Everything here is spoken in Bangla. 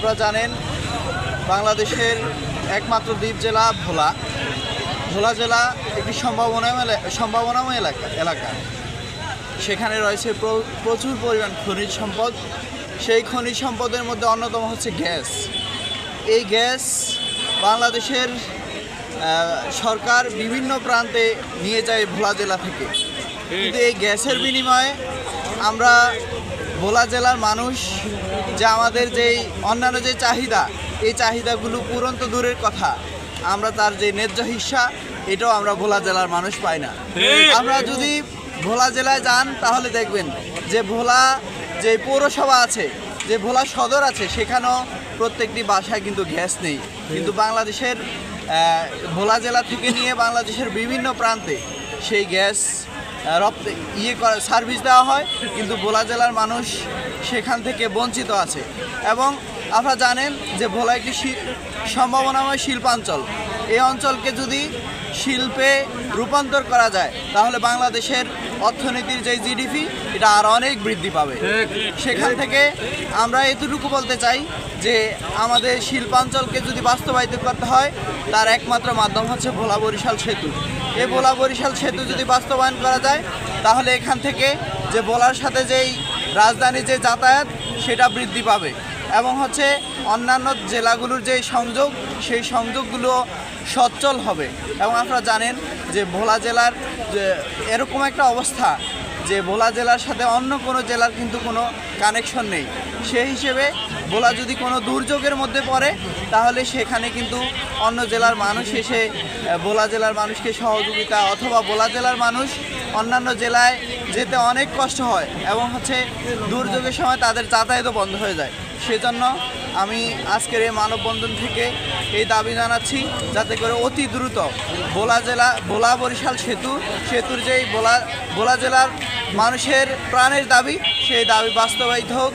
আপনারা জানেন বাংলাদেশের একমাত্র দ্বীপ জেলা ভোলা। ভোলা জেলা একটি সম্ভাবনাময় এলাকা। সেখানে রয়েছে প্রচুর পরিমাণ খনিজ সম্পদ। সেই খনিজ সম্পদের মধ্যে অন্যতম হচ্ছে গ্যাস। এই গ্যাস বাংলাদেশের সরকার বিভিন্ন প্রান্তে নিয়ে যায় ভোলা জেলা থেকে, কিন্তু এই গ্যাসের বিনিময়ে আমরা ভোলা জেলার মানুষ যে আমাদের যেই অন্যান্য যে চাহিদা, এই চাহিদাগুলো পূরণ তো দূরের কথা, আমরা তার যে ন্যায্য হিস্সা এটাও আমরা ভোলা জেলার মানুষ পাই না। আমরা যদি ভোলা জেলায় যান তাহলে দেখবেন যে ভোলা যে পৌরসভা আছে, যে ভোলা সদর আছে, সেখানেও প্রত্যেকটি বাসায় কিন্তু গ্যাস নেই। কিন্তু বাংলাদেশের ভোলা জেলা থেকে নিয়ে বাংলাদেশের বিভিন্ন প্রান্তে সেই গ্যাস সার্ভিস দেওয়া হয়, কিন্তু ভোলা জেলার মানুষ সেখান থেকে বঞ্চিত আছে। এবং আপনারা জানেন যে ভোলা একটি সম্ভাবনাময় শিল্পাঞ্চল। এই অঞ্চলকে যদি শিল্পে রূপান্তর করা যায় তাহলে বাংলাদেশের অর্থনীতির যে জিডিপি এটা আর অনেক বৃদ্ধি পাবে। সেখান থেকে আমরা এতটুকু বলতে চাই যে আমাদের শিল্পাঞ্চলকে যদি বাস্তবায়িত করতে হয় তার একমাত্র মাধ্যম হচ্ছে ভোলা বরিশাল সেতু। এই ভোলা বরিশাল সেতু যদি বাস্তবায়ন করা যায় তাহলে এখান থেকে যে ভোলার সাথে যেই রাজধানীর যে যাতায়াত সেটা বৃদ্ধি পাবে এবং হচ্ছে অন্যান্য জেলাগুলোর যে সংযোগ, সেই সংযোগগুলো সচ্ছল হবে। এবং আপনারা জানেন যে ভোলা জেলার এরকম একটা অবস্থা যে ভোলা জেলার সাথে অন্য কোনো জেলার কিন্তু কোনো কানেকশন নেই। সেই হিসেবে ভোলা যদি কোনো দুর্যোগের মধ্যে পড়ে তাহলে সেখানে কিন্তু অন্য জেলার মানুষ এসে ভোলা জেলার মানুষকে সহযোগিতা, অথবা ভোলা জেলার মানুষ অন্যান্য জেলায় যেতে অনেক কষ্ট হয় এবং হচ্ছে দুর্যোগের সময় তাদের যাতায়াতও বন্ধ হয়ে যায়। সেজন্য আমি আজকের এই মানববন্ধন থেকে এই দাবি জানাচ্ছি যাতে করে অতি দ্রুত ভোলা বরিশাল সেতুর যেই ভোলা জেলার মানুষের প্রাণের দাবি, সেই দাবি বাস্তবায়িত হোক।